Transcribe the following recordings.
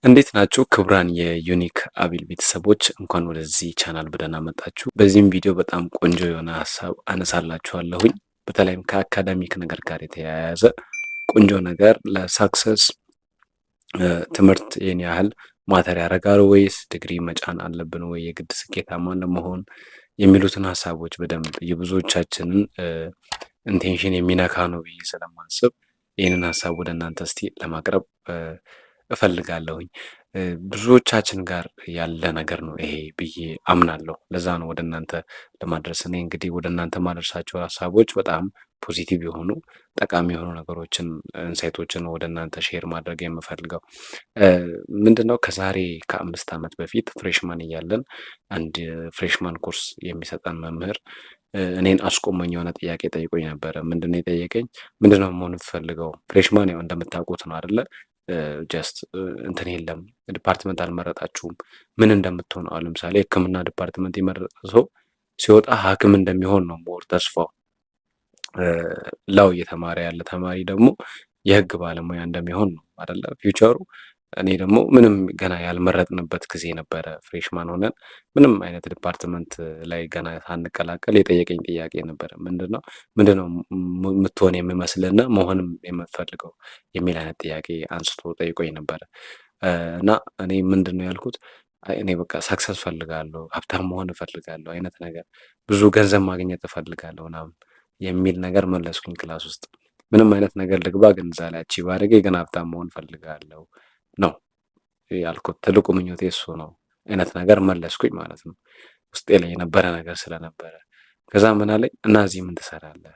እንዴት ናችሁ? ክቡራን የዩኒክ አቢል ቤተሰቦች እንኳን ወደዚህ ቻናል በደህና መጣችሁ። በዚህም ቪዲዮ በጣም ቆንጆ የሆነ ሀሳብ አነሳላችኋለሁኝ። በተለይም ከአካዳሚክ ነገር ጋር የተያያዘ ቆንጆ ነገር ለሳክሰስ ትምህርት ይህን ያህል ማተር ያደርጋል ወይስ ዲግሪ መጫን አለብን ወይ የግድ ስኬታማ ለመሆን የሚሉትን ሀሳቦች በደንብ የብዙዎቻችንን ኢንቴንሽን የሚነካ ነው ብዬ ስለማስብ ይህንን ሀሳብ ወደ እናንተ እስቲ ለማቅረብ እፈልጋለሁኝ። ብዙዎቻችን ጋር ያለ ነገር ነው ይሄ ብዬ አምናለሁ። ለዛ ነው ወደ እናንተ ለማድረስ እኔ እንግዲህ ወደ እናንተ ማድረሳቸው ሀሳቦች በጣም ፖዚቲቭ የሆኑ ጠቃሚ የሆኑ ነገሮችን ኢንሳይቶችን ወደ እናንተ ሼር ማድረግ የምፈልገው ምንድነው ከዛሬ ከ5 ዓመት በፊት ፍሬሽማን እያለን አንድ ፍሬሽማን ኮርስ የሚሰጠን መምህር እኔን አስቆመኝ የሆነ ጥያቄ ጠይቆኝ ነበረ። ምንድነው የጠየቀኝ? ምንድነው መሆን የምትፈልገው? ፍሬሽማን ያው እንደምታውቁት ነው አይደለ? ጀስት እንትን የለም ዲፓርትመንት አልመረጣችሁም ምን እንደምትሆን። አሁን ለምሳሌ ሕክምና ዲፓርትመንት የመረጠ ሰው ሲወጣ ሐኪም እንደሚሆን ነው ሞር ተስፋው። ላው እየተማረ ያለ ተማሪ ደግሞ የህግ ባለሙያ እንደሚሆን ነው አይደለ ፊውቸሩ። እኔ ደግሞ ምንም ገና ያልመረጥንበት ጊዜ ነበረ። ፍሬሽማን ሆነን ምንም አይነት ዲፓርትመንት ላይ ገና ሳንቀላቀል የጠየቀኝ ጥያቄ ነበረ። ምንድነው የምትሆን የሚመስልና መሆንም የምትፈልገው የሚል አይነት ጥያቄ አንስቶ ጠይቆኝ ነበረ። እና እኔ ምንድነው ያልኩት እኔ በቃ ሰክሰስ እፈልጋለሁ፣ ሀብታም መሆን እፈልጋለሁ አይነት ነገር፣ ብዙ ገንዘብ ማግኘት እፈልጋለሁ ምናምን የሚል ነገር መለስኩኝ ክላስ ውስጥ። ምንም አይነት ነገር ልግባ ግን እዛ ላይ አቺቭ አድርጌ ግን ሀብታም መሆን እፈልጋለሁ ነው ያልኩት። ትልቁ ምኞቴ እሱ ነው አይነት ነገር መለስኩኝ ማለት ነው። ውስጤ ላይ የነበረ ነገር ስለነበረ ከዛ ምን አለኝ እና እዚህ ምን ትሰራለህ?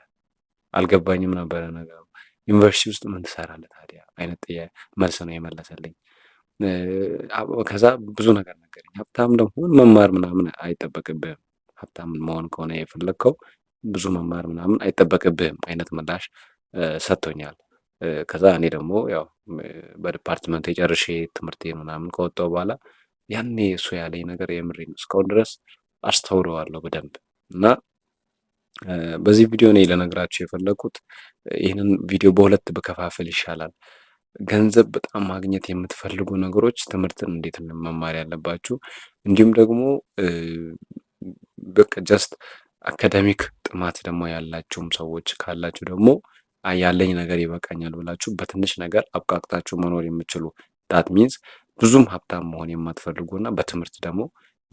አልገባኝም ነበረ ነገሩ። ዩኒቨርሲቲ ውስጥ ምን ትሰራለህ ታዲያ አይነት መልስ ነው የመለሰልኝ። ከዛ ብዙ ነገር ነገረኝ። ሀብታም ለመሆን መማር ምናምን አይጠበቅብህም፣ ሀብታም መሆን ከሆነ የፈለግከው ብዙ መማር ምናምን አይጠበቅብህም አይነት ምላሽ ሰጥቶኛል። ከዛ እኔ ደግሞ ያው በዲፓርትመንት የጨርሼ ትምህርቴን ምናምን ከወጣሁ በኋላ ያኔ እሱ ያለኝ ነገር የምሬን እስካሁን ድረስ አስተውለዋለሁ በደንብ። እና በዚህ ቪዲዮ እኔ ልነግራችሁ የፈለኩት ይህንን ቪዲዮ በሁለት ብከፋፍል ይሻላል። ገንዘብ በጣም ማግኘት የምትፈልጉ ነገሮች ትምህርትን እንዴት መማር ያለባችሁ፣ እንዲሁም ደግሞ በቃ ጀስት አካዳሚክ ጥማት ደግሞ ያላችሁም ሰዎች ካላችሁ ደግሞ ያለኝ ነገር ይበቃኛል ብላችሁ በትንሽ ነገር አብቃቅታችሁ መኖር የምችሉ ዳት ሚንስ ብዙም ሀብታም መሆን የማትፈልጉና በትምህርት ደግሞ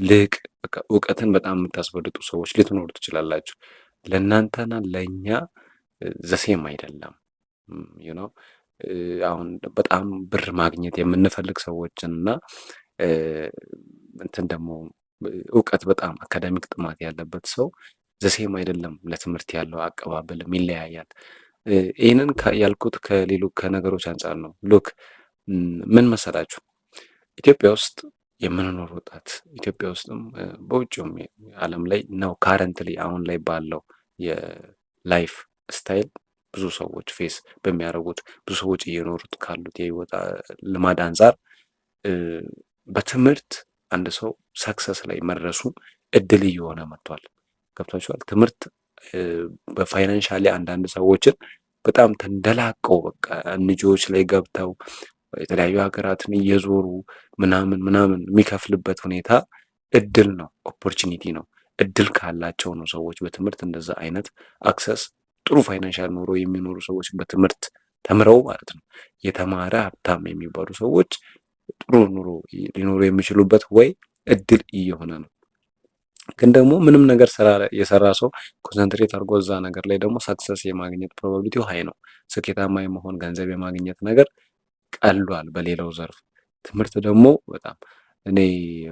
ልቅ በቃ እውቀትን በጣም የምታስበልጡ ሰዎች ልትኖሩ ትችላላችሁ። ለእናንተና ለእኛ ዘሴም አይደለም። ነው አሁን በጣም ብር ማግኘት የምንፈልግ ሰዎችን እና እንትን ደግሞ እውቀት በጣም አካዳሚክ ጥማት ያለበት ሰው ዘሴም አይደለም። ለትምህርት ያለው አቀባበልም ይለያያል። ይህንን ያልኩት ከነገሮች አንጻር ነው። ሉክ ምን መሰላችሁ፣ ኢትዮጵያ ውስጥ የምንኖር ወጣት ኢትዮጵያ ውስጥም በውጭውም ዓለም ላይ ነው ካረንትሊ አሁን ላይ ባለው የላይፍ ስታይል ብዙ ሰዎች ፌስ በሚያደርጉት ብዙ ሰዎች እየኖሩት ካሉት የህይወት ልማድ አንጻር በትምህርት አንድ ሰው ሰክሰስ ላይ መድረሱ እድል እየሆነ መጥቷል። ገብቷችኋል? ትምህርት በፋይናንሻሊ አንዳንድ ሰዎችን በጣም ተንደላቀው በቃ እንጆች ላይ ገብተው የተለያዩ ሀገራትን እየዞሩ ምናምን የሚከፍልበት ሁኔታ እድል ነው፣ ኦፖርቹኒቲ ነው። እድል ካላቸው ነው ሰዎች በትምህርት እንደዛ አይነት አክሰስ ጥሩ ፋይናንሻል ኑሮ የሚኖሩ ሰዎች በትምህርት ተምረው ማለት ነው የተማረ ሀብታም የሚባሉ ሰዎች ጥሩ ኑሮ ሊኖሩ የሚችሉበት ወይ እድል እየሆነ ነው። ግን ደግሞ ምንም ነገር የሰራ ሰው ኮንሰንትሬት አድርጎ እዛ ነገር ላይ ደግሞ ሰክሰስ የማግኘት ፕሮባቢሊቲው ሀይ ነው። ስኬታማ የመሆን ገንዘብ የማግኘት ነገር ቀሏል በሌላው ዘርፍ። ትምህርት ደግሞ በጣም እኔ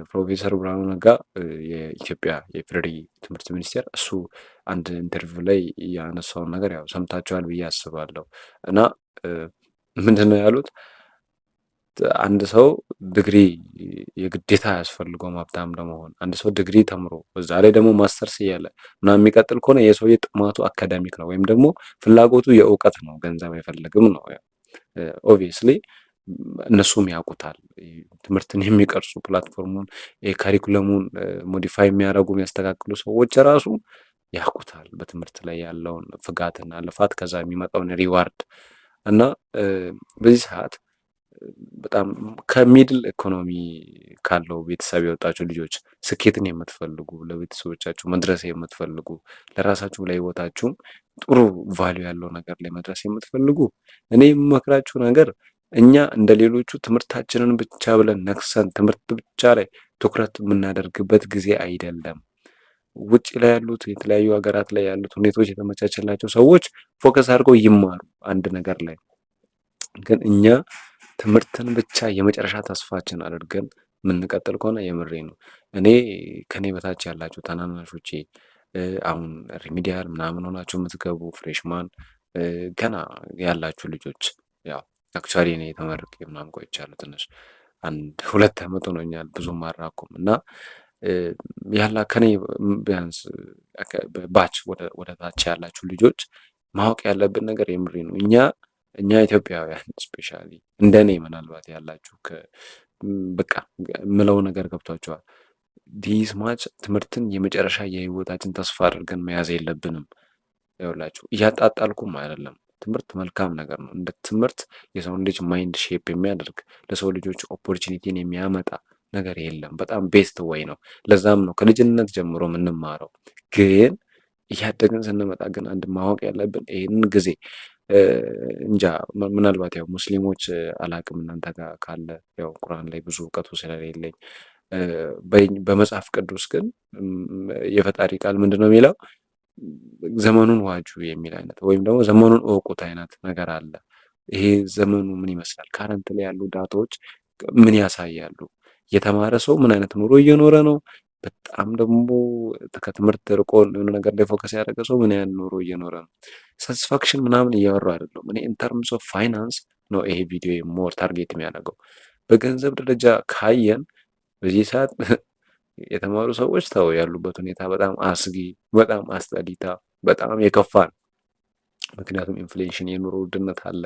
ፕሮፌሰር ብርሃኑ ነጋ የኢትዮጵያ የፌዴራል ትምህርት ሚኒስቴር እሱ አንድ ኢንተርቪው ላይ ያነሳውን ነገር ያው ሰምታችኋል ብዬ አስባለሁ። እና ምንድነው ያሉት? አንድ ሰው ዲግሪ የግዴታ አያስፈልገውም ሀብታም ለመሆን። አንድ ሰው ዲግሪ ተምሮ በዛ ላይ ደግሞ ማስተርስ እያለ ምናምን የሚቀጥል ከሆነ የሰውዬ ጥማቱ አካዳሚክ ነው ወይም ደግሞ ፍላጎቱ የእውቀት ነው፣ ገንዘብ አይፈልግም ነው። ኦብቪየስሊ እነሱም ያውቁታል። ትምህርትን የሚቀርጹ ፕላትፎርሙን ካሪኩለሙን ሞዲፋይ የሚያደርጉ የሚያስተካክሉ ሰዎች ራሱ ያውቁታል በትምህርት ላይ ያለውን ፍጋትና ልፋት ከዛ የሚመጣውን ሪዋርድ። እና በዚህ ሰዓት በጣም ከሚድል ኢኮኖሚ ካለው ቤተሰብ የወጣችሁ ልጆች ስኬትን የምትፈልጉ ለቤተሰቦቻችሁ መድረስ የምትፈልጉ ለራሳችሁም ለህይወታችሁም ጥሩ ቫልዩ ያለው ነገር ላይ መድረስ የምትፈልጉ እኔ የምመክራችሁ ነገር እኛ እንደ ሌሎቹ ትምህርታችንን ብቻ ብለን ነክሰን ትምህርት ብቻ ላይ ትኩረት የምናደርግበት ጊዜ አይደለም። ውጭ ላይ ያሉት የተለያዩ ሀገራት ላይ ያሉት ሁኔታዎች የተመቻቸላቸው ሰዎች ፎከስ አድርገው ይማሩ አንድ ነገር ላይ። ግን እኛ ትምህርትን ብቻ የመጨረሻ ተስፋችን አድርገን የምንቀጥል ከሆነ የምሬ ነው። እኔ ከኔ በታች ያላችሁ ታናናሾቼ አሁን ሪሚዲያል ምናምን ሆናችሁ የምትገቡ ፍሬሽማን ገና ያላችሁ ልጆች ያው አክቹዋሊ እኔ ተመርቄ ምናምን ቆይቻለሁ ትንሽ 2 ዓመት ሆኖኛል ብዙም አልራኩም እና ያላ ከኔ ቢያንስ ባች ወደ ታች ያላችሁ ልጆች ማወቅ ያለብን ነገር የምሬ ነው። እኛ ኢትዮጵያውያን ስፔሻሊ እንደኔ ምናልባት ያላችሁ በቃ ምለው ነገር ገብቷቸዋል። ዲስ ማች ትምህርትን የመጨረሻ የህይወታችን ተስፋ አድርገን መያዝ የለብንም። ይኸውላችሁ እያጣጣልኩም አይደለም። ትምህርት መልካም ነገር ነው። እንደ ትምህርት የሰውን ልጅ ማይንድ ሼፕ የሚያደርግ ለሰው ልጆች ኦፖርቹኒቲን የሚያመጣ ነገር የለም። በጣም ቤስት ወይ ነው። ለዛም ነው ከልጅነት ጀምሮ የምንማረው። ግን እያደግን ስንመጣ ግን አንድ ማወቅ ያለብን ይህንን ጊዜ እንጃ ምናልባት ያው ሙስሊሞች አላቅም እናንተ ጋር ካለ ያው ቁርአን ላይ ብዙ እውቀቱ ስለሌለኝ በመጽሐፍ ቅዱስ ግን የፈጣሪ ቃል ምንድን ነው የሚለው? ዘመኑን ዋጁ የሚል አይነት ወይም ደግሞ ዘመኑን እወቁት አይነት ነገር አለ። ይሄ ዘመኑ ምን ይመስላል? ካረንት ላይ ያሉ ዳታዎች ምን ያሳያሉ? የተማረ ሰው ምን አይነት ኑሮ እየኖረ ነው? በጣም ደግሞ ከትምህርት ርቆ የሆነ ነገር ላይ ፎከስ ያደረገ ሰው ምን ያህል ኑሮ እየኖረ ነው? ሳቲስፋክሽን ምናምን እያወራሁ አይደለም። እኔ ኢንተርምስ ኦፍ ፋይናንስ ነው ይሄ ቪዲዮ ሞር ታርጌት የሚያደርገው። በገንዘብ ደረጃ ካየን በዚህ ሰዓት የተማሩ ሰዎች ተው ያሉበት ሁኔታ በጣም አስጊ፣ በጣም አስጠሊታ፣ በጣም የከፋ ነው። ምክንያቱም ኢንፍሌሽን፣ የኑሮ ውድነት አለ።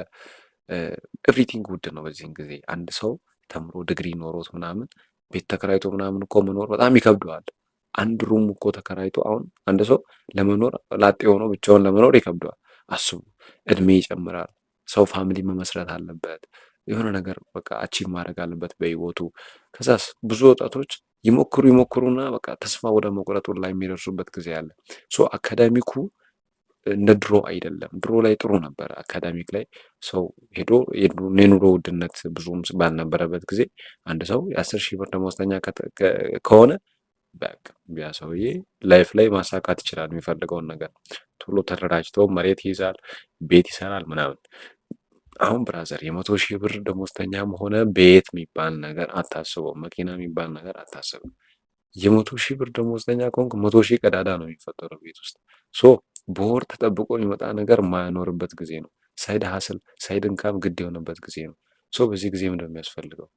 ኤቭሪቲንግ ውድ ነው በዚህን ጊዜ። አንድ ሰው ተምሮ ዲግሪ ኖሮት ምናምን ቤት ተከራይቶ ምናምን እኮ መኖር በጣም ይከብደዋል። አንድ ሩም እኮ ተከራይቶ አሁን አንድ ሰው ለመኖር ላጤ ሆኖ ብቻውን ለመኖር ይከብደዋል። አስቡ፣ እድሜ ይጨምራል። ሰው ፋሚሊ መመስረት አለበት። የሆነ ነገር በቃ አቺቭ ማድረግ አለበት በህይወቱ። ከዛስ ብዙ ወጣቶች ይሞክሩና በቃ ተስፋ ወደ መቁረጡ ላይ የሚደርሱበት ጊዜ አለ። ሶ አካዳሚኩ እንደ ድሮ አይደለም። ድሮ ላይ ጥሩ ነበረ። አካዳሚክ ላይ ሰው ሄዶ የኑሮ ውድነት ብዙም ባልነበረበት ጊዜ አንድ ሰው የ10,000 ብር ደመወዝተኛ ከሆነ በቃ ያ ሰውዬ ላይፍ ላይ ማሳካት ይችላል የሚፈልገውን ነገር። ቶሎ ተደራጅቶ መሬት ይይዛል፣ ቤት ይሰራል ምናምን። አሁን ብራዘር 100,000 ብር ደመወዝተኛም ሆነ ቤት የሚባል ነገር አታስበው፣ መኪና የሚባል ነገር አታስበው። 100,000 ብር ደመወዝተኛ ከሆንክ 100,000 ቀዳዳ ነው የሚፈጠረው ቤት ውስጥ። ሶ በወር ተጠብቆ የሚመጣ ነገር የማያኖርበት ጊዜ ነው። ሳይድ ሀስል ሳይድ እንካም ግድ የሆነበት ጊዜ ነው። ሶ በዚህ ጊዜ ምንድን ነው የሚያስፈልገው?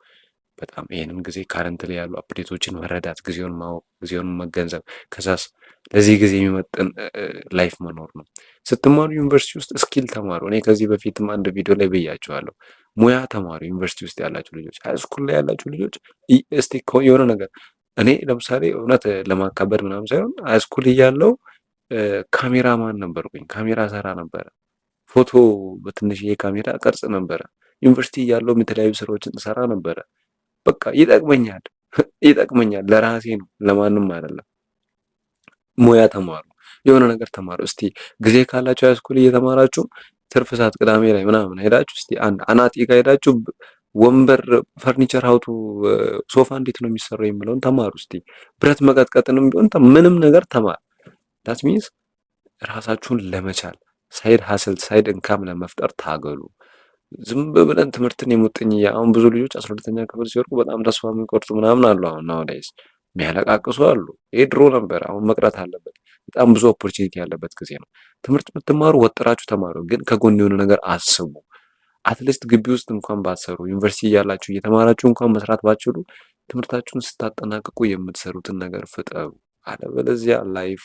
በጣም ይህንን ጊዜ ካረንት ላይ ያሉ አፕዴቶችን መረዳት፣ ጊዜውን ማወቅ፣ ጊዜውን መገንዘብ፣ ከዛስ ለዚህ ጊዜ የሚመጥን ላይፍ መኖር ነው። ስትማሩ ዩኒቨርሲቲ ውስጥ ስኪል ተማሩ። እኔ ከዚህ በፊትም አንድ ቪዲዮ ላይ ብያቸዋለሁ። ሙያ ተማሩ። ዩኒቨርሲቲ ውስጥ ያላችሁ ልጆች፣ ሃይስኩል ላይ ያላችሁ ልጆች እስቲ የሆነ ነገር እኔ ለምሳሌ እውነት ለማካበድ ምናምን ሳይሆን ሃይስኩል እያለው ካሜራማን ነበርኩኝ። ካሜራ ሰራ ነበረ። ፎቶ በትንሽዬ ካሜራ ቀርጽ ነበረ። ዩኒቨርሲቲ እያለውም የተለያዩ ስራዎችን ሰራ ነበረ። በቃ ይጠቅመኛል ይጠቅመኛል። ለራሴ ነው ለማንም አይደለም። ሙያ ተማሩ፣ የሆነ ነገር ተማሩ። እስቲ ጊዜ ካላችሁ ሃይስኩል እየተማራችሁ ትርፍ ሰዓት ቅዳሜ ላይ ምናምን ሄዳችሁ እስቲ አንድ አናጢ ጋር ሄዳችሁ ወንበር ፈርኒቸር ሀውቱ ሶፋ እንዴት ነው የሚሰራው የሚለውን ተማሩ። እስቲ ብረት መቀጥቀጥንም ቢሆን ምንም ነገር ተማር። ዳት ሚንስ ራሳችሁን ለመቻል ሳይድ ሀስል ሳይድ እንካም ለመፍጠር ታገሉ። ዝም ብለን ትምህርትን የሙጥኝ አሁን ብዙ ልጆች 12ኛ ክፍል ሲወርቁ በጣም ተስፋ የሚቆርጡ ምናምን አሉ። አሁን ናውዳይስ የሚያለቃቅሱ አሉ። ይሄ ድሮ ነበር፣ አሁን መቅረት አለበት። በጣም ብዙ ኦፖርቹኒቲ ያለበት ጊዜ ነው። ትምህርት የምትማሩ ወጥራችሁ ተማሩ፣ ግን ከጎን የሆነ ነገር አስቡ። አትሊስት ግቢ ውስጥ እንኳን ባትሰሩ፣ ዩኒቨርሲቲ እያላችሁ እየተማራችሁ እንኳን መስራት ባትችሉ፣ ትምህርታችሁን ስታጠናቅቁ የምትሰሩትን ነገር ፍጠሩ። አለበለዚያ ላይፍ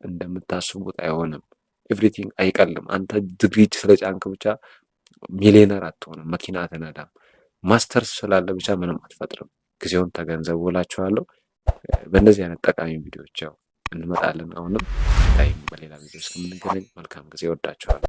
እንደምታስቡት አይሆንም። ኤቭሪቲንግ አይቀልም። አንተ ዲግሪ ስለጫንክ ብቻ ሚሊዮነር አትሆንም፣ መኪና አትነዳም፣ ማስተርስ ስላለ ብቻ ምንም አትፈጥርም። ጊዜውን ተገንዘቡ እላችኋለሁ። በእንደዚህ አይነት ጠቃሚ ቪዲዮዎች ያው እንመጣለን። አሁንም ታይም በሌላ ቪዲዮ እስከምንገናኝ መልካም ጊዜ። ወዳችኋለሁ።